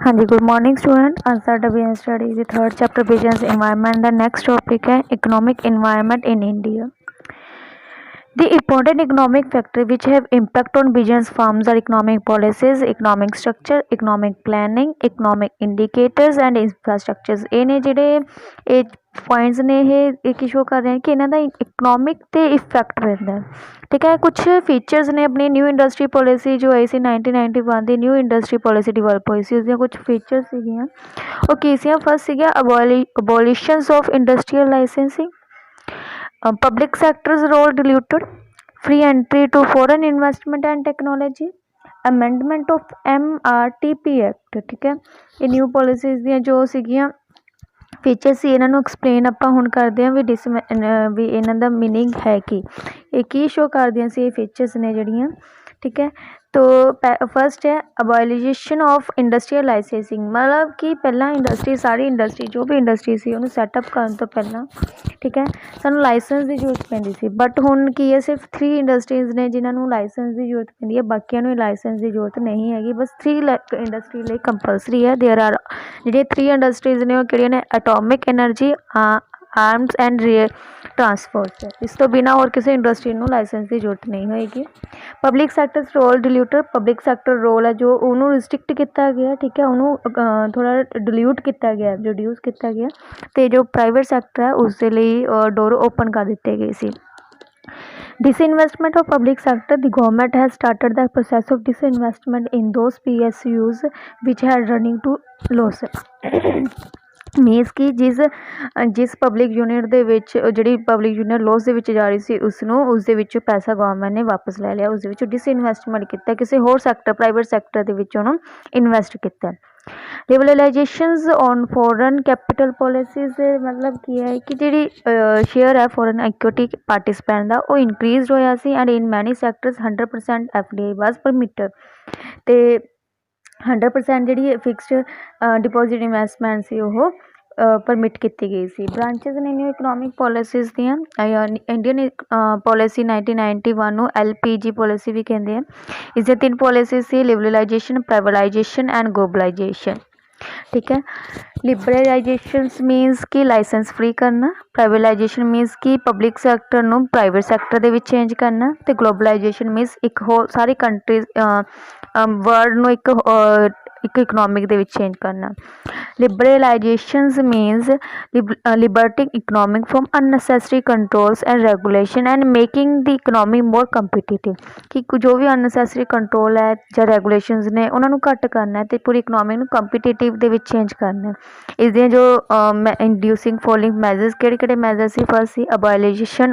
हाँ जी, good morning student. Answer double study the third chapter business environment. The next topic है economic environment in India. The important economic factors which have impact on business firms are economic policies, economic structure, economic planning, economic indicators and infrastructures। ਇਹ ਨੇ ਜਿਹੜੇ ਇਹ points ਨੇ ਇਹ ਕੀ show ਕਰ ਰਹੇ ਹਨ ਕਿ ਇਹਨਾਂ ਦਾ ਇਕਨੋਮਿਕ ਤੇ ਇਫੈਕਟ ਪੈਂਦਾ। ਠੀਕ ਹੈ, ਕੁਛ ਫੀਚਰਸ ਨੇ ਆਪਣੀ ਨਿਊ ਇੰਡਸਟਰੀ ਪੋਲਿਸੀ ਜੋ ਆਈ ਸੀ 1991 ਦੀ ਨਿਊ ਇੰਡਸਟਰੀ ਪੋਲਿਸੀ ਡਿਵੈਲਪ ਹੋਈ ਸੀ, ਉਸਦੀਆਂ ਕੁਛ ਫੀਚਰਸ ਸੀਗੀਆਂ ਉਹ ਕੀ ਸੀਗੀਆਂ। ਫਸਟ ਸੀਗਾ abolitions of industrial licensing, public sector's role diluted, free entry to foreign investment and technology, amendment of MRTP Act। ठीक है, ਇਹ ਨਿਊ ਪੋਲਿਸੀਜ਼ ਦੀਆਂ ਜੋ ਸੀਗੀਆਂ ਫੀਚਰ ਸੀ ਇਹਨਾਂ ਨੂੰ ਐਕਸਪਲੇਨ ਆਪਾਂ ਹੁਣ ਕਰਦੇ ਹਾਂ ਵੀ ਵੀ ਇਹਨਾਂ ਦਾ ਮੀਨਿੰਗ ਹੈ ਕੀ ਸ਼ੋ ਕਰਦੀਆਂ ਸੀ ਇਹ ਫੀਚਰਸ ਨੇ ਜਿਹੜੀਆਂ। ठीक है, तो फर्स्ट है अबॉलिशन ऑफ इंडस्ट्रीयल लाइसेंसिंग, मतलब कि पहला इंडस्ट्री सारी इंडस्ट्री जो भी इंडस्ट्री सी उन्हें सैटअप करने तो पहला ठीक है सानू लाइसेंस की जरूरत पैंदी सी, बट हुण की है सिर्फ 3 इंडस्ट्रीज़ ने जिन्होंने लाइसेंस की जरूरत पैंदी है, बाकियों नूं लाइसेंस की जरूरत नहीं हैगी। बस 3 इंडस्ट्री लिए कंपलसरी है। देयर आर जिहड़ियां 3 इंडस्ट्रीज़ ने वो किहड़ियां ने atomic energy, arms and transport. इस तो बिना और किसी इंडस्ट्री को लाइसेंस की जरूरत नहीं होएगी। Public sector role diluted, public sector role है जो उन्होंने रिस्ट्रिक्ट किया गया। ठीक है, उन्होंने थोड़ा डिल्यूट किया गया, रिड्यूस किया गया, तो जो प्राइवेट सैक्टर है उस डोर ओपन कर दिते गए सी। Disinvestment of public sector, the government has started the process of disinvestment in those PSUs which had running to loss। मीनस कि जिस पब्लिक यूनिट ਦੇ ਵਿੱਚ ਜਿਹੜੀ ਪਬਲਿਕ ਯੂਨੀਅਨ ਲੋਸ ਦੇ ਵਿੱਚ ਜਾ ਰਹੀ ਸੀ ਉਸਨੂੰ ਉਸਦੇ ਵਿੱਚੋਂ ਪੈਸਾ ਗਵਰਨਮੈਂਟ ਨੇ ਵਾਪਸ ਲੈ ਲਿਆ, ਉਸਦੇ ਵਿੱਚੋਂ ਡਿਸਇਨਵੈਸਟਮੈਂਟ ਕੀਤਾ, ਕਿਸੇ ਹੋਰ ਸੈਕਟਰ ਪ੍ਰਾਈਵੇਟ ਸੈਕਟਰ ਦੇ ਵਿੱਚ ਉਹਨੂੰ ਇਨਵੈਸਟ ਕੀਤਾ। ਲਿਬਰਲਾਈਜੇਸ਼ਨਸ ਔਨ ਫੋਰਨ ਕੈਪੀਟਲ ਪੋਲਿਸੀਜ਼, मतलब ਕੀ ਹੈ ਕਿ ਜਿਹੜੀ ਸ਼ੇਅਰ ਹੈ ਫੋਰਨ ਇਕੁਇਟੀ ਪਾਰਟਿਸਪੈਂਟ ਦਾ ਉਹ ਇਨਕਰੀਜ਼ਡ ਹੋਇਆ ਸੀ ਐਂਡ ਇਨ ਮੈਨੀ ਸੈਕਟਰਸ 100% FDI ਵਾਜ਼ ਪਰਮਿਟਡ, ਤੇ 100% ਜਿਹੜੀ ਫਿਕਸਡ ਡਿਪੋਜ਼ਿਟ ਇਨਵੈਸਟਮੈਂਟ ਸੀ ਉਹ परमिट की गई सी। ब्रांचेस ने न्यू इकनॉमिक पॉलिसीज़ दियाँ इंडियन पॉलिसी 1991 ਨੂੰ LPG पॉलिसी भी कहते हैं। इससे 3 पॉलिसीज़ सी, लिबरलाइजेशन, प्राइवेटाइजेशन एंड ग्लोबलाइजेशन। ठीक है, लिबरलाइजेशन मीनस कि लाइसेंस फ्री करना, प्राइवेटाइजेशन मीनस कि पब्लिक सैक्टर नूं प्राइवेट सैक्टर दे विच चेंज करना, तो ग्लोबलाइजेशन मीनस एक होर सारी कंट्रीज वर्ल्ड नूं एक इकनॉमिक दे विच चेंज करना। Liberalisations means liberating economic from unnecessary controls and regulation and making the economy more competitive, कि जो भी अननेसेसरी कंट्रोल है या रेगुलेशंस ने उन्होंने घट करना है तो पूरी इकनॉमी नूं कंपीटिटिव दे विच चेंज करना है। इसदियां जो इंड्यूसिंग फॉलोइंग मैजर्स किहड़े मैजर्स सी। फर्स्ट सी abolitions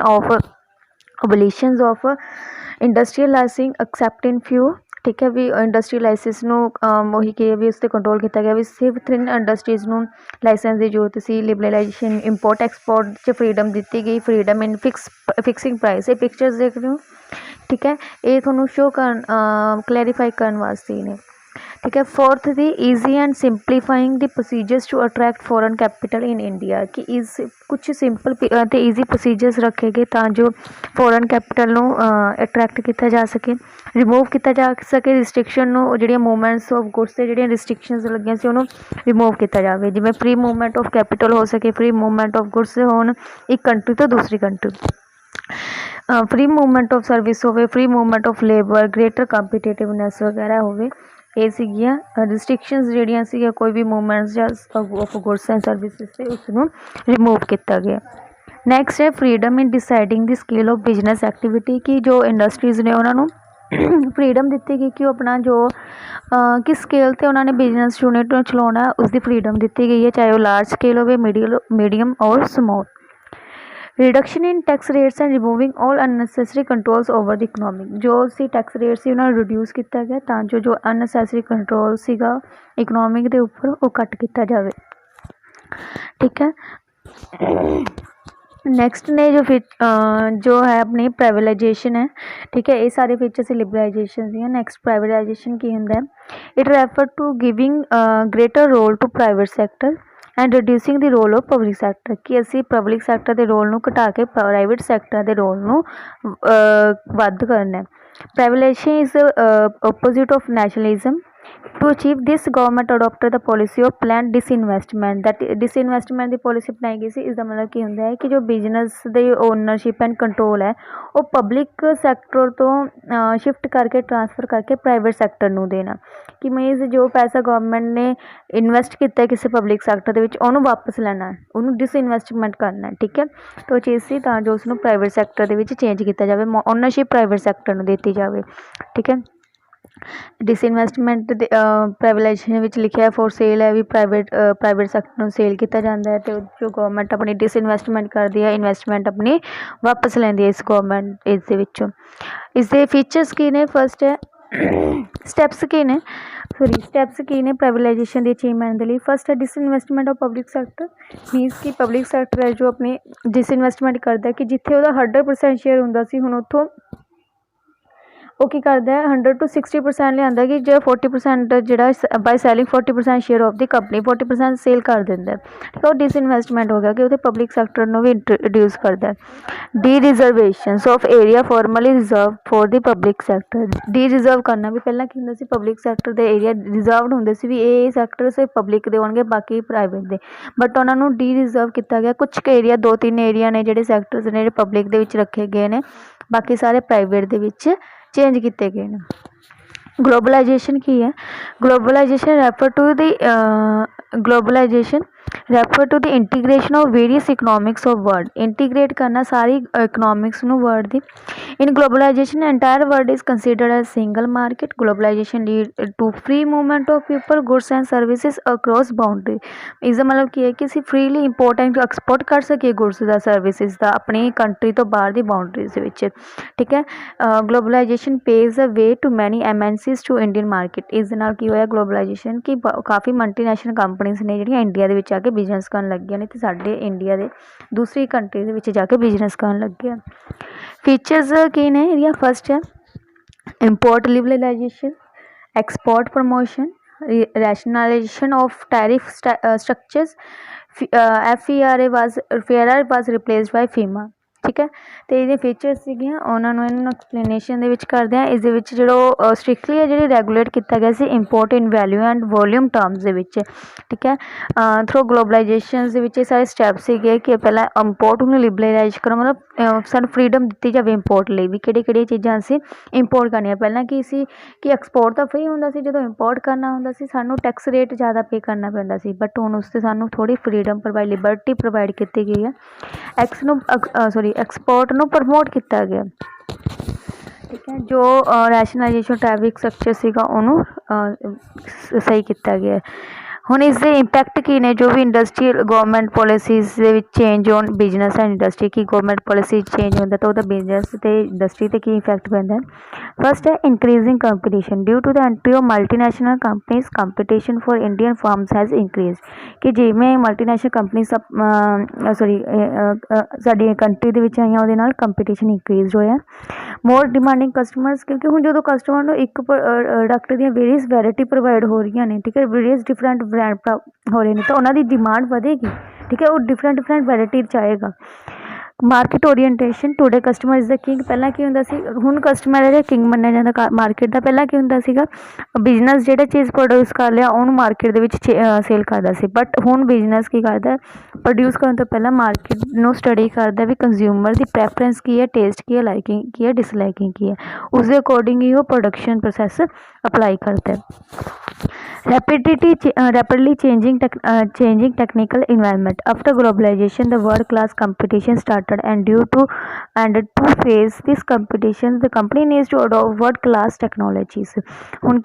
of industrial licensing except in few. ठीक है, भी इंडस्ट्री लाइसेंस वही कि भी उस पर कंट्रोल किया गया भी सिर्फ 3 इंडस्ट्रीज़ को लाइसेंस की जरूरत सी। लिबरलाइजेशन इंपोर्ट एक्सपोर्ट च फ्रीडम दी गई, फ्रीडम इन फिक्सिंग प्राइस। ये पिक्चर्स देख रहे हो, ठीक है, ये थोड़ा शो कर क्लैरीफाई करने वास्ते ने। ठीक है, fourth the easy and simplifying the procedures to attract foreign capital in India, कि इस कुछ सिंपल तो ईजी प्रोसीजर्स रखे गए ताकि फॉरेन कैपिटल नूं अट्रैक्ट किया जा सके, रिमूव किया जा सके रिस्ट्रिक्शन जो मूवमेंट्स ऑफ गुड्स से जो रिस्ट्रिक्शनस लगियां सी उन्होंने रिमूव किया जाए, जिवें फ्री मूवमेंट ऑफ कैपिटल हो सके, फ्री मूवमेंट ऑफ गुड्स होण एक कंट्री तो दूसरी country, free movement of service हो, free movement of labour, greater competitiveness वगैरह हो। ये सीगियां रिस्ट्रिक्शनस जिहड़ियां सीगियां कोई भी movements of goods and services से उसनूं रिमूव किया गया। नैक्सट है freedom in deciding the scale of business activity, की जो इंडस्ट्रीज़ ने उन्होंने फ्रीडम दी गई कि अपना जो किस स्केल पर उन्होंने बिजनेस यूनिट चलाना उसकी फ्रीडम दी गई है, चाहे वो लार्ज स्केल हो, मीडियम और small. Reduction in tax rates and removing all unnecessary controls over the economic, जो सी टैक्स रेट से उन्होंने रिड्यूस किया गया ताकि जो अननेसेसरी कंट्रोल सीगा इकनॉमिक के उपर वो कट किया जाए। ठीक है, नैक्सट ने जो है अपनी प्राइवेटाइजेशन है। ठीक है, ये सारे फीचर से लिबरलाइजेशन दी। नैक्सट प्राइवेटाइजेशन की होंदा है, it refer to giving greater role to private sector and reducing the role of public sector, कि असी पब्लिक सैक्टर के रोल को घटा के प्राइवेट सैक्टर के रोल वध करना है। Privatisation is opposite of nationalism, To achieve this, government adopted the policy of planned disinvestment. That disinvestment the policy ਬਣਾਈ ਗਈ ਸੀ। ਇਸਦਾ ਮਤਲਬ ਕੀ ਹੁੰਦਾ ਹੈ ਕਿ ਜੋ ਬਿਜ਼ਨਸ ਦੇ ਓਨਰਸ਼ਿਪ ਐਂਡ ਕੰਟਰੋਲ ਹੈ ਉਹ ਪਬਲਿਕ ਸੈਕਟਰ ਤੋਂ ਸ਼ਿਫਟ ਕਰਕੇ ਟਰਾਂਸਫਰ ਕਰਕੇ ਪ੍ਰਾਈਵੇਟ ਸੈਕਟਰ ਨੂੰ ਦੇਣਾ, ਕਿ ਮੀਨਜ਼ ਜੋ ਪੈਸਾ ਗਵਰਨਮੈਂਟ ਨੇ ਇਨਵੈਸਟ ਕੀਤਾ ਕਿਸੇ ਪਬਲਿਕ ਸੈਕਟਰ ਦੇ ਵਿੱਚ ਉਹਨੂੰ ਵਾਪਸ ਲੈਣਾ, ਉਹਨੂੰ ਡਿਸਇਨਵੈਸਟਮੈਂਟ ਕਰਨਾ। ਠੀਕ ਹੈ, ਤਾਂ ਉਹ ਚੀਜ਼ ਸੀ ਤਾਂ ਜੋ ਉਸਨੂੰ ਪ੍ਰਾਈਵੇਟ ਸੈਕਟਰ ਦੇ ਵਿੱਚ ਚੇਂਜ ਕੀਤਾ ਜਾਵੇ, ਓਨਰਸ਼ਿਪ ਪ੍ਰਾਈਵੇਟ ਸੈਕਟਰ ਨੂੰ ਦਿੱਤੀ ਜਾਵੇ। ਠੀਕ ਹੈ, ਡਿਸਇਨਵੈਸਟਮੈਂਟ ਦੇ ਪ੍ਰਾਈਵੇਲਾਈਜੇਸ਼ਨ ਵਿੱਚ ਲਿਖਿਆ ਫੋਰ ਸੇਲ ਹੈ ਵੀ ਪ੍ਰਾਈਵੇਟ ਸੈਕਟਰ ਨੂੰ ਸੇਲ ਕੀਤਾ ਜਾਂਦਾ ਹੈ ਅਤੇ ਜੋ ਗਵਰਨਮੈਂਟ ਆਪਣੀ ਡਿਸਇਨਵੈਸਟਮੈਂਟ ਕਰਦੀ ਹੈ, ਇਨਵੈਸਟਮੈਂਟ ਆਪਣੀ ਵਾਪਸ ਲੈਂਦੀ ਹੈ ਇਸ ਗਵਰਨਮੈਂਟ ਇਸ ਦੇ ਵਿੱਚੋਂ। ਇਸ ਦੇ ਫੀਚਰਸ ਕੀ ਨੇ? ਫਸਟ ਹੈ ਸਟੈਪਸ ਕੀ ਨੇ ਪ੍ਰਾਈਵੇਲਾਈਜੇਸ਼ਨ ਦੀ ਅਚੀਵਮੈਂਟ ਦੇ ਲਈ। ਫਸਟ ਹੈ ਡਿਸਇਨਵੈਸਟਮੈਂਟ ਆਫ ਪਬਲਿਕ ਸੈਕਟਰ, ਮੀਨਸ ਕਿ ਪਬਲਿਕ ਸੈਕਟਰ ਹੈ ਜੋ ਆਪਣੀ ਡਿਸਇਨਵੈਸਟਮੈਂਟ ਕਰਦਾ ਕਿ ਜਿੱਥੇ ਉਹਦਾ 100% ਸ਼ੇਅਰ ਹੁੰਦਾ ਸੀ ਹੁਣ ਉੱਥੋਂ ਉਹ ਕੀ ਕਰਦਾ ਹੈ 100 to 60% ਲਿਆਉਂਦਾ ਕਿ ਜਿਹੜਾ 40% ਜਿਹੜਾ by selling 40% share of the company 40% sell ਕਰ ਦਿੰਦਾ। ਠੀਕ ਹੈ, ਉਹ ਡਿਸਇਨਵੈਸਟਮੈਂਟ ਹੋ ਗਿਆ ਕਿ ਉਹਦੇ ਪਬਲਿਕ ਸੈਕਟਰ ਨੂੰ ਵੀ ਇੰਟਰੋਡਿਊਸ ਕਰਦਾ। Dereservations of area formally reserved for the public sector. Dereserve ਕਰਨਾ ਵੀ ਪਹਿਲਾਂ ਕੀ ਹੁੰਦਾ ਸੀ ਪਬਲਿਕ ਸੈਕਟਰ ਦੇ ਏਰੀਆ ਰਿਜ਼ਰਵਡ ਹੁੰਦੇ ਸੀ ਵੀ ਇਹ ਸੈਕਟਰ ਸਿਰਫ ਪਬਲਿਕ ਦੇ ਹੋਣਗੇ ਬਾਕੀ ਪ੍ਰਾਈਵੇਟ ਦੇ, ਬਟ ਉਹਨਾਂ ਨੂੰ ਡੀ ਰਿਜ਼ਰਵ ਕੀਤਾ ਗਿਆ। ਕੁਛ ਕੁ ਏਰੀਆ 2-3 ਏਰੀਆ ਨੇ ਜਿਹੜੇ ਸੈਕਟਰਸ ਨੇ ਜਿਹੜੇ ਪਬਲਿਕ ਦੇ ਵਿੱਚ ਰੱਖੇ ਗਏ ਨੇ, ਬਾਕੀ ਸਾਰੇ ਪ੍ਰਾਈਵੇਟ ਦੇ ਵਿੱਚ ਚੇਂਜ ਕੀਤੇ ਗਏ ਨੇ। ਗਲੋਬਲਾਈਜੇਸ਼ਨ ਕੀ ਹੈ? Globalisation refer to the integration of various economics of world. Integrate ਕਰਨਾ ਸਾਰੀ ਇਕਨੋਮਿਕਸ ਨੂੰ ਵਰਲਡ ਦੀ। In globalisation entire world is considered as single market. Globalisation lead to free movement of people, goods and services across boundary. ਇਸਦਾ ਮਤਲਬ ਕੀ ਹੈ ਕਿ ਅਸੀਂ freely import and export ਕਰ ਸਕੀਏ ਗੁਡਸ ਦਾ ਸਰਵਿਸਿਜ਼ ਦਾ ਆਪਣੀ ਕੰਟਰੀ ਤੋਂ ਬਾਹਰ ਦੀ ਬਾਊਂਡਰੀਜ਼ ਦੇ ਵਿੱਚ। ਠੀਕ ਹੈ, globalisation paves a way to many MNCs to Indian market. ਇਸ ਦੇ ਨਾਲ ਕੀ ਹੋਇਆ ਗਲੋਬਲਾਈਜੇਸ਼ਨ ਕਿ ਕਾਫੀ ਮਲਟੀਨੈਸ਼ਨਲ ਕੰਪਨੀਜ਼ ਨੇ ਜਿਹੜੀਆਂ ਇੰਡੀਆ ਦੇ ਵਿੱਚ ਆ ਕੇ ਬਿਜ਼ਨਸ ਕਰਨ ਲੱਗੀਆਂ ਨੇ ਅਤੇ ਸਾਡੇ ਇੰਡੀਆ ਦੇ ਦੂਸਰੀ ਕੰਟਰੀ ਦੇ ਵਿੱਚ ਜਾ ਕੇ ਬਿਜ਼ਨਸ ਕਰਨ ਲੱਗੇ ਆ। ਫੀਚਰਸ ਕੀ ਨੇ ਇਹਦੀਆਂ? ਫਸਟ ਹੈ import liberalisation, export promotion, rationalisation of tariff structures. FERA was replaced by FEMA। ਠੀਕ ਹੈ, ਅਤੇ ਇਹਦੇ ਫੀਚਰਸ ਸੀਗੀਆਂ ਉਹਨਾਂ ਨੂੰ ਇਹਨਾਂ ਨੂੰ ਐਕਸਪਲੇਨੇਸ਼ਨ ਦੇ ਵਿੱਚ ਕਰਦੇ ਹਾਂ। ਇਸ ਦੇ ਵਿੱਚ ਜਿਹੜਾ ਸਟ੍ਰਿਕਟਲੀ ਹੈ ਜਿਹੜੀ ਰੈਗੂਲੇਟ ਕੀਤਾ ਗਿਆ ਸੀ import in value and volume terms ਦੇ ਵਿੱਚ। ਠੀਕ ਹੈ, ਥਰੂ ਗਲੋਬਲਾਈਜੇਸ਼ਨ ਦੇ ਵਿੱਚ ਇਹ ਸਾਰੇ ਸਟੈਪ ਸੀਗੇ ਕਿ ਪਹਿਲਾਂ ਇੰਪੋਰਟ ਨੂੰ ਲਿਬਰਲਾਈਜ਼ ਕਰੋ, ਮਤਲਬ ਸਾਨੂੰ ਫਰੀਡਮ ਦਿੱਤੀ ਜਾਵੇ ਇੰਪੋਰਟ ਲਈ ਵੀ ਕਿਹੜੀਆਂ ਚੀਜ਼ਾਂ ਅਸੀਂ ਇੰਪੋਰਟ ਕਰਨੀਆਂ। ਪਹਿਲਾਂ ਕੀ ਸੀ ਕਿ ਐਕਸਪੋਰਟ ਤਾਂ ਫਰੀ ਹੁੰਦਾ ਸੀ, ਜਦੋਂ ਇੰਪੋਰਟ ਕਰਨਾ ਹੁੰਦਾ ਸੀ ਸਾਨੂੰ ਟੈਕਸ ਰੇਟ ਜ਼ਿਆਦਾ ਪੇ ਕਰਨਾ ਪੈਂਦਾ ਸੀ, ਬਟ ਹੁਣ ਉਸ 'ਤੇ ਸਾਨੂੰ ਥੋੜ੍ਹੀ ਫਰੀਡਮ ਲਿਬਰਟੀ ਪ੍ਰੋਵਾਈਡ ਕੀਤੀ ਗਈ ਹੈ। ਐਕਸਪੋਰਟ ਨੂੰ ਪ੍ਰਮੋਟ ਕੀਤਾ ਗਿਆ। ਠੀਕ ਹੈ, ਜੋ ਰੈਸ਼ਨਲਾਈਜੇਸ਼ਨ ਟੈਰਿਫ ਸਟਰਕਚਰ ਸੀਗਾ ਉਹਨੂੰ ਸਹੀ ਕੀਤਾ ਗਿਆ। ਹੁਣ ਇਸ ਦੇ ਇੰਪੈਕਟ ਕੀ ਨੇ? ਜੋ ਵੀ ਇੰਡਸਟਰੀਅਲ ਗੌਰਮੈਂਟ ਪੋਲਿਸੀਜ਼ ਦੇ ਵਿੱਚ change on business and industry, Ki government policy change ਹੁੰਦਾ ਤਾਂ ਉਹਦਾ ਬਿਜ਼ਨਸ ਅਤੇ ਇੰਡਸਟਰੀ 'ਤੇ ਕੀ ਇਫੈਕਟ ਪੈਂਦਾ? ਫਸਟ ਹੈ increasing competition due to the entry of multinational companies, competition for Indian firms has increase. ਕਿ ਜਿਵੇਂ ਮਲਟੀਨੈਸ਼ਨਲ ਕੰਪਨੀਜ਼ ਸਾਡੀ ਕੰਟਰੀ ਦੇ ਵਿੱਚ ਆਈਆਂ ਉਹਦੇ ਨਾਲ ਕੰਪੀਟੀਸ਼ਨ ਇੰਕਰੀਜ਼ ਹੋਇਆ। ਮੋਰ ਡਿਮਾਂਡਿੰਗ ਕਸਟਮਰਸ, ਕਿਉਂਕਿ ਹੁਣ ਜਦੋਂ ਕਸਟਮਰ ਨੂੰ ਇੱਕ ਪ੍ਰੋਡਕਟ ਦੀਆਂ ਵੇਰੀਅਸ ਵੈਰਾਈਟੀ ਪ੍ਰੋਵਾਈਡ ਹੋ ਰਹੀਆਂ ਨੇ, ਠੀਕ ਹੈ, ਵੇਰੀਅਸ ਡਿਫਰੈਂਟ ਬ੍ਰਾਂਡ ਹੋ ਰਹੇ ਨੇ ਤਾਂ ਉਹਨਾਂ ਦੀ ਡਿਮਾਂਡ ਵਧੇਗੀ। ਠੀਕ ਹੈ, ਉਹ ਡਿਫਰੈਂਟ ਵੈਰਾਈਟੀ 'ਚ ਆਏਗਾ। Market orientation today customer is the king. ਪਹਿਲਾਂ ਕੀ ਹੁੰਦਾ ਸੀ, ਹੁਣ ਕਸਟਮਰ ਜਿਹੜਾ ਕਿੰਗ ਮੰਨਿਆ ਜਾਂਦਾ ਮਾਰਕੀਟ ਦਾ। ਪਹਿਲਾਂ ਕੀ ਹੁੰਦਾ ਸੀਗਾ ਬਿਜ਼ਨਸ ਜਿਹੜਾ ਚੀਜ਼ ਪ੍ਰੋਡਿਊਸ ਕਰ ਲਿਆ ਉਹਨੂੰ ਮਾਰਕੀਟ ਦੇ ਵਿੱਚ ਸੇਲ ਕਰਦਾ ਸੀ, ਬਟ ਹੁਣ ਬਿਜ਼ਨਸ ਕੀ ਕਰਦਾ ਪ੍ਰੋਡਿਊਸ ਕਰਨ ਤੋਂ ਪਹਿਲਾਂ ਮਾਰਕੀਟ ਨੂੰ ਸਟੱਡੀ ਕਰਦਾ ਵੀ ਕੰਜ਼ਿਊਮਰ ਦੀ ਪ੍ਰੈਫਰੈਂਸ ਕੀ ਹੈ, ਟੇਸਟ ਕੀ ਹੈ, ਲਾਈਕਿੰਗ ਕੀ ਹੈ, ਡਿਸਲਾਈਕਿੰਗ ਕੀ ਹੈ, ਉਸਦੇ ਅਕੋਰਡਿੰਗ ਹੀ ਉਹ ਪ੍ਰੋਡਕਸ਼ਨ ਪ੍ਰੋਸੈਸ ਅਪਲਾਈ ਕਰਦਾ ਹੈ। rapidly changing technical environment after globalization, the world class competition started, and to face this competition the company needs to adopt world class technologies। ਹੁਣ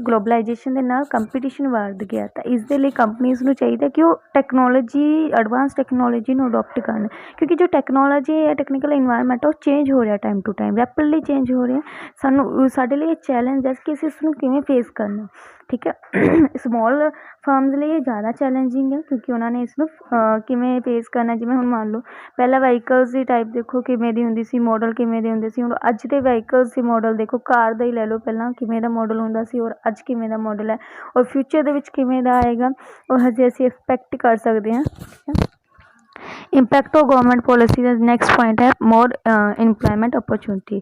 globalisation ਦੇ ਨਾਲ ਕੰਪੀਟੀਸ਼ਨ ਵੱਧ ਗਿਆ ਤਾਂ ਇਸ ਦੇ ਲਈ ਕੰਪਨੀਜ਼ ਨੂੰ ਚਾਹੀਦਾ ਕਿ ਉਹ ਟੈਕਨੋਲੋਜੀ ਐਡਵਾਂਸ ਟੈਕਨੋਲੋਜੀ ਨੂੰ ਅਡੋਪਟ ਕਰਨ, ਕਿਉਂਕਿ ਜੋ ਟੈਕਨੋਲੋਜੀ ਹੈ ਟੈਕਨੀਕਲ ਇਨਵਾਇਰਮੈਂਟ ਉਹ ਚੇਂਜ ਹੋ ਰਿਹਾ time to time, rapidly change ਹੋ ਰਿਹਾ। ਸਾਡੇ ਲਈ ਇਹ ਚੈਲੰਜ ਹੈ ਕਿ ਅਸੀਂ ਇਸ ਨੂੰ ਕਿਵੇਂ ਫੇਸ ਕਰਨਾ। ਠੀਕ ਹੈ, ਸਮੋਲ ਫਰਮਸ ਲਈ ਇਹ ਜ਼ਿਆਦਾ ਚੈਲੰਜਿੰਗ ਹੈ ਕਿਉਂਕਿ ਉਹਨਾਂ ਨੇ ਇਸਨੂੰ ਕਿਵੇਂ ਫੇਸ ਕਰਨਾ। ਜਿਵੇਂ ਹੁਣ ਮੰਨ ਲਓ ਪਹਿਲਾਂ ਵਹੀਕਲਸ ਦੀ ਟਾਈਪ ਦੇਖੋ ਕਿਵੇਂ ਦੀ ਹੁੰਦੀ ਸੀ, ਮਾਡਲ ਕਿਵੇਂ ਦੇ ਹੁੰਦੇ ਸੀ। ਹੁਣ ਅੱਜ ਦੇ ਵਹੀਕਲਸ ਦੀ ਮਾਡਲ ਦੇਖੋ, ਕਾਰ ਦਾ ਹੀ ਲੈ ਲਓ, ਪਹਿਲਾਂ ਕਿਵੇਂ ਦਾ ਮਾਡਲ ਹੁੰਦਾ ਸੀ ਔਰ ਅੱਜ ਕਿਵੇਂ ਦਾ ਮਾਡਲ ਹੈ, ਔਰ ਫਿਊਚਰ ਦੇ ਵਿੱਚ ਕਿਵੇਂ ਦਾ ਆਏਗਾ ਉਹ ਹਜੇ ਅਸੀਂ ਐਕਸਪੈਕਟ ਕਰ ਸਕਦੇ ਹਾਂ। Impact of government policy, the next point है more employment opportunity.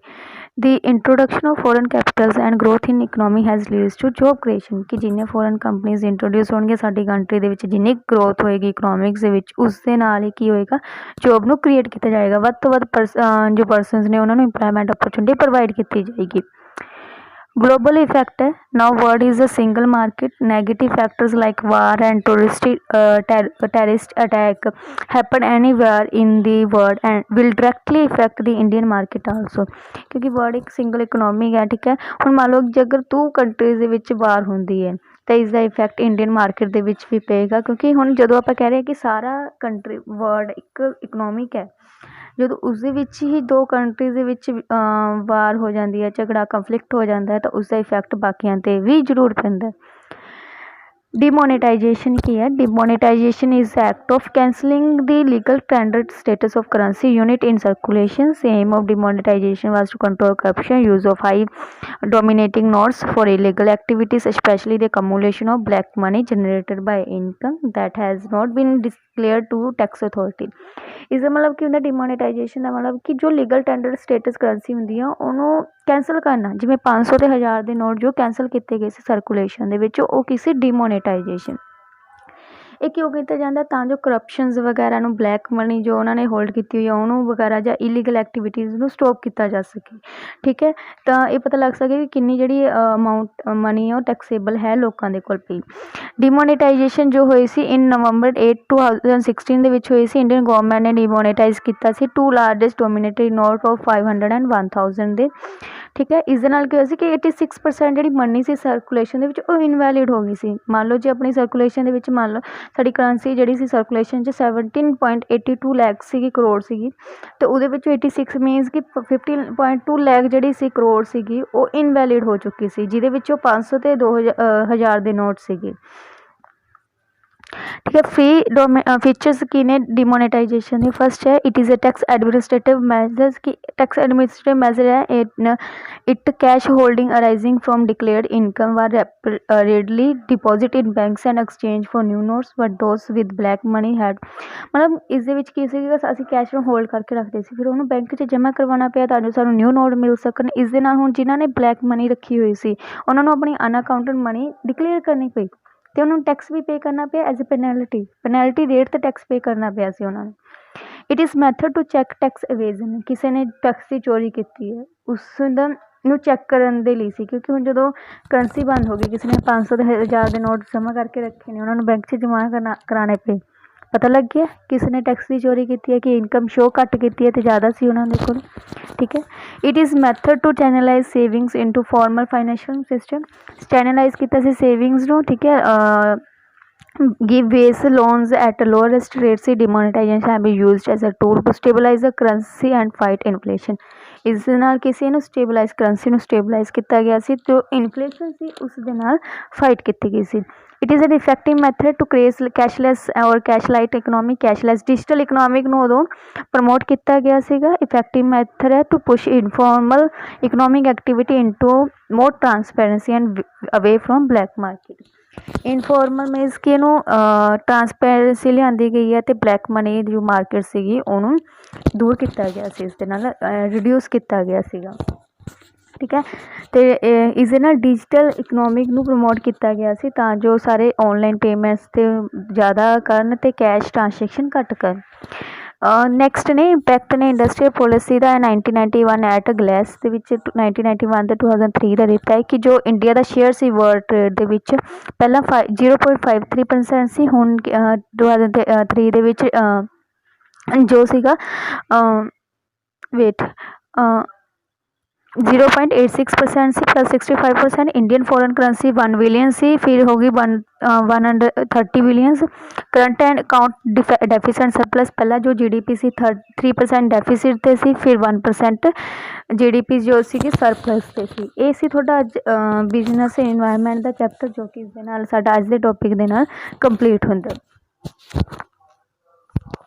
The introduction of foreign capitals and growth in economy has leads to job creation कि जिन्ने foreign companies introduce होਣਗੇ ਸਾਡੀ country ਦੇ ਵਿੱਚ ਜਿੰਨੀ growth ਹੋਏਗੀ economics ਦੇ ਵਿੱਚ ਉਸ ਦੇ ਨਾਲ ਹੀ ਕੀ ਹੋਏਗਾ job ਨੂੰ create ਕੀਤਾ ਜਾਏਗਾ ਵੱਧ ਤੋਂ ਵੱਧ जो persons ਨੇ ਉਹਨਾਂ ਨੂੰ employment opportunity provide ਕੀਤੀ ਜਾਏਗੀ। Global effect है now world is a single market. Negative factors like war and terrorist attack happen anywhere in the world and will directly affect the Indian market also क्योंकि world एक single economy है ठीक है। ਹੁਣ ਮੰਨ ਲਓ ਜੇ ਅਗਰ 2 ਕੰਟਰੀਜ਼ ਦੇ ਵਿੱਚ ਵਾਰ ਹੁੰਦੀ ਹੈ ਤਾਂ ਇਸ ਦਾ ਇਫੈਕਟ ਇੰਡੀਅਨ ਮਾਰਕੀਟ ਦੇ ਵਿੱਚ ਵੀ ਪਏਗਾ ਕਿਉਂਕਿ ਹੁਣ ਜਦੋਂ ਆਪਾਂ ਕਹਿ ਰਹੇ ਹਾਂ ਕਿ ਸਾਰਾ ਕੰਟਰੀ ਵਰਲਡ ਇੱਕ ਇਕਨੋਮਿਕ ਹੈ ਜਦੋਂ ਉਸਦੇ ਵਿੱਚ ਹੀ 2 ਕੰਟਰੀਜ਼ ਦੇ ਵਿੱਚ ਵਾਰ ਹੋ ਜਾਂਦੀ ਹੈ ਝਗੜਾ ਕੰਫਲਿਕਟ ਹੋ ਜਾਂਦਾ ਹੈ ਤਾਂ ਉਸਦਾ ਇਫੈਕਟ ਬਾਕੀਆਂ 'ਤੇ ਵੀ ਜ਼ਰੂਰ ਪੈਂਦਾ। Demonetization की है demonetization is the act of cancelling the legal standard status of currency unit in circulation. The aim of demonetization was to control corruption, use of high dominating notes for illegal activities, especially the accumulation of black money generated by income that has not been declared to tax authority. ਇਸਦਾ ਮਤਲਬ ਕੀ ਹੁੰਦਾ ਡਿਮੋਨੇਟਾਈਜੇਸ਼ਨ ਦਾ ਮਤਲਬ ਕਿ ਜੋ legal tender status currency ਹੁੰਦੀ ਆ ਉਹਨੂੰ cancel ਕਰਨਾ ਜਿਵੇਂ 500 ਤੇ 1000 ਦੇ ਨੋਟ ਜੋ ਕੈਂਸਲ ਕੀਤੇ ਗਏ ਸੀ ਸਰਕੂਲੇਸ਼ਨ ਦੇ ਵਿੱਚ ਉਹ ਕਿਸੇ ਡਿਮੋਨੇਟਾਈਜੇਸ਼ਨ ਇਹ ਕਿਉਂ ਕੀਤਾ ਜਾਂਦਾ ਤਾਂ ਜੋ ਕਰਪਸ਼ਨਸ ਵਗੈਰਾ ਨੂੰ ਬਲੈਕ ਮਨੀ ਜੋ ਉਹਨਾਂ ਨੇ ਹੋਲਡ ਕੀਤੀ ਹੋਈ ਆ ਉਹਨੂੰ ਵਗੈਰਾ ਜਾਂ ਇਲੀਗਲ ਐਕਟੀਵਿਟੀਜ਼ ਨੂੰ ਸਟੋਪ ਕੀਤਾ ਜਾ ਸਕੇ ਠੀਕ ਹੈ। ਤਾਂ ਇਹ ਪਤਾ ਲੱਗ ਸਕੇ ਕਿ ਕਿੰਨੀ ਜਿਹੜੀ ਅਮਾਊਂਟ ਮਨੀ ਆ ਉਹ ਟੈਕਸੇਬਲ ਹੈ ਲੋਕਾਂ ਦੇ ਕੋਲ ਪਈ। ਡਿਮੋਨੇਟਾਈਜੇਸ਼ਨ ਜੋ ਹੋਈ ਸੀ ਇਨ ਨਵੰਬਰ 8 2016 ਦੇ ਵਿੱਚ ਹੋਈ ਸੀ। ਇੰਡੀਅਨ ਗਵਰਨਮੈਂਟ ਨੇ ਡਿਮੋਨੇਟਾਈਜ਼ ਕੀਤਾ ਸੀ 2 ਲਾਰਜੈਸਟ ਡੋਮੀਨੇਟਰੀ ਨੋਟ ਆਫ 500 ਐਂਡ 1000 ਦੇ ਠੀਕ ਹੈ। ਇਸ ਦੇ ਨਾਲ ਕੀ ਹੋਇਆ ਸੀ ਕਿ 86% ਜਿਹੜੀ ਮਨੀ ਸੀ ਸਰਕੂਲੇਸ਼ਨ ਦੇ ਵਿੱਚ ਉਹ ਇਨਵੈਲਿਡ ਹੋ ਗਈ ਸੀ। ਮੰਨ ਲਓ ਜੇ ਆਪਣੀ ਸਰਕੂਲੇਸ਼ਨ ਦੇ ਵਿੱਚ ਮੰਨ ਲਓ ਸਾਡੀ ਕਰੰਸੀ ਜਿਹੜੀ ਸੀ ਸਰਕੂਲੇਸ਼ਨ 'ਚ 17.82 ਲੱਖ ਸੀਗੀ ਕਰੋੜ ਸੀਗੀ ਅਤੇ ਉਹਦੇ ਵਿੱਚੋਂ 86 ਮੀਨਸ ਕਿ 15.2 ਲੱਖ ਜਿਹੜੀ ਸੀ ਕਰੋੜ ਸੀਗੀ ਉਹ ਇਨਵੈਲਿਡ ਹੋ ਚੁੱਕੀ ਸੀ ਜਿਹਦੇ ਵਿੱਚੋਂ 500 ਅਤੇ 2000 ਦੇ ਨੋਟ ਸੀਗੇ ठीक है। फ्री फीचर्स की ने डिमोनेटाइजेशन है फर्स्ट है it is a tax administrative measures की टैक्स एडमिनिस्ट्रेटिव मेजर है it cash holding arising from declared income were readily deposit in banks and exchange for new notes but those with black money had मतलब इस ਦੇ ਵਿੱਚ ਕੀ ਸੀਗਾ ਅਸੀਂ cash ਨੂੰ hold ਕਰਕੇ ਰੱਖਦੇ ਸੀ ਫਿਰ ਉਹਨੂੰ ਬੈਂਕ 'ਚ ਜਮ੍ਹਾਂ ਕਰਵਾਉਣਾ ਪਿਆ ਤਾਂ ਜੋ ਸਾਨੂੰ ਨਿਊ ਨੋਟ ਮਿਲ ਸਕਣ। ਇਸ ਦੇ ਨਾਲ ਹੁਣ ਜਿਨ੍ਹਾਂ ਨੇ ਬਲੈਕ ਮਨੀ ਰੱਖੀ ਹੋਈ ਸੀ ਉਹਨਾਂ ਨੂੰ ਆਪਣੀ ਅਨਅਕਾਊਂਟਡ ਮਨੀ ਡਿਕਲੇਅਰ ਕਰਨੀ ਪਈ ਅਤੇ ਉਹਨਾਂ ਨੂੰ ਟੈਕਸ ਵੀ ਪੇ ਕਰਨਾ ਪਿਆ ਐਜ਼ ਅ ਪੈਨਲਟੀ ਰੇਟ 'ਤੇ ਟੈਕਸ ਪੇ ਕਰਨਾ ਪਿਆ ਸੀ ਉਹਨਾਂ ਨੂੰ। It is method to check tax evasion ਕਿਸੇ ਨੇ ਟੈਕਸ ਦੀ ਚੋਰੀ ਕੀਤੀ ਹੈ ਉਸ ਦਾ ਨੂੰ ਚੈੱਕ ਕਰਨ ਦੇ ਲਈ ਸੀ ਕਿਉਂਕਿ ਹੁਣ ਜਦੋਂ ਕਰੰਸੀ ਬੰਦ ਹੋ ਗਈ ਕਿਸੇ ਨੇ 500 ਤੇ 1000 ਦੇ ਨੋਟ ਜਮ੍ਹਾਂ ਕਰਕੇ ਰੱਖੇ ਨੇ ਉਹਨਾਂ ਨੂੰ ਬੈਂਕ 'ਚ ਜਮ੍ਹਾਂ ਕਰਾਉਣੇ ਪਏ ਪਤਾ ਲੱਗ ਗਿਆ ਕਿਸੇ ਨੇ ਟੈਕਸ ਦੀ ਚੋਰੀ ਕੀਤੀ ਹੈ ਕਿ ਇਨਕਮ ਸ਼ੋ ਘੱਟ ਕੀਤੀ ਹੈ ਅਤੇ ਜ਼ਿਆਦਾ ਸੀ ਉਹਨਾਂ ਦੇ ਕੋਲ ਠੀਕ ਹੈ। It is method to channelize savings into formal financial system channelize ਕੀਤਾ ਸੀ ਸੇਵਿੰਗਸ ਨੂੰ ਠੀਕ ਹੈ। give base loans at lowest rates demonetization can be used as a tool to stabilize the currency and fight inflation। ਇਸ ਦੇ ਨਾਲ ਕਿਸੇ ਨੂੰ ਸਟੇਬਲਾਈਜ਼ ਕਰੰਸੀ ਨੂੰ ਸਟੇਬਲਾਈਜ਼ ਕੀਤਾ ਗਿਆ ਸੀ ਜੋ ਇਨਫਲੇਸ਼ਨ ਸੀ ਉਸ ਦੇ ਨਾਲ ਫਾਈਟ ਕੀਤੀ ਗਈ ਸੀ। It is an effective method to create cashless or cashlite economy cashless digital economic ਨੂੰ ਉਦੋਂ ਪ੍ਰਮੋਟ ਕੀਤਾ ਗਿਆ ਸੀਗਾ। ਇਫੈਕਟਿਵ ਮੈਥਡ ਹੈ to push informal economic activity into more transparency and away from black market. Informal means ਕਿ ਇਹਨੂੰ transparency ਲਿਆਂਦੀ ਗਈ ਹੈ ਅਤੇ ਬਲੈਕ ਮਨੀ ਦੀ ਜੋ ਮਾਰਕੀਟ ਸੀਗੀ ਉਹਨੂੰ ਦੂਰ ਕੀਤਾ ਗਿਆ ਸੀ ਇਸ ਦੇ ਨਾਲ ਰਿਡਿਊਸ ਕੀਤਾ ਗਿਆ ਸੀਗਾ ਠੀਕ ਹੈ। ਅਤੇ ਇਸ ਦੇ ਨਾਲ ਡਿਜੀਟਲ ਇਕਨੋਮਿਕ ਨੂੰ ਪ੍ਰਮੋਟ ਕੀਤਾ ਗਿਆ ਸੀ ਤਾਂ ਜੋ ਸਾਰੇ ਔਨਲਾਈਨ ਪੇਮੈਂਟਸ 'ਤੇ ਜ਼ਿਆਦਾ ਕਰਨ ਅਤੇ ਕੈਸ਼ ਟ੍ਰਾਂਜੈਕਸ਼ਨ ਘੱਟ ਕਰਨ। ਨੈਕਸਟ ਨੇ ਇੰਪੈਕਟ ਨੇ ਇੰਡਸਟਰੀਅਲ ਪੋਲਿਸੀ ਦਾ 1991 ਐਟ ਗਲੈਸ ਦੇ ਵਿੱਚ 1991 ਅਤੇ 2003 ਦਾ ਦਿੱਤਾ ਹੈ ਕਿ ਜੋ ਇੰਡੀਆ ਦਾ ਸ਼ੇਅਰ ਸੀ ਵਰਲਡ ਟ੍ਰੇਡ ਦੇ ਵਿੱਚ ਪਹਿਲਾਂ 0.53% ਸੀ ਹੁਣ 2003 ਦੇ ਵਿੱਚ ਜੋ ਸੀਗਾ ਵੇਟ 0.86% ਸੀ plus 65% Indian foreign currency 1 billion ਸੀ ਫਿਰ ਹੋ ਗਈ 130 billions current and account deficient surplus ਪਹਿਲਾਂ ਜੋ GDP ਸੀ 3% ਡੈਫੀਸਿਟ 'ਤੇ ਸੀ ਫਿਰ 1% GDP ਜੋ ਸੀਗੀ ਸਰਪਲਸ 'ਤੇ ਸੀ। ਇਹ ਸੀ ਤੁਹਾਡਾ ਅੱਜ ਬਿਜ਼ਨਸ ਇਨਵਾਇਰਮੈਂਟ ਦਾ ਚੈਪਟਰ ਜੋ ਕਿ ਇਸ ਦੇ ਨਾਲ ਸਾਡਾ ਅੱਜ ਦੇ ਟੋਪਿਕ ਦੇ ਨਾਲ ਕੰਪਲੀਟ ਹੁੰਦਾ।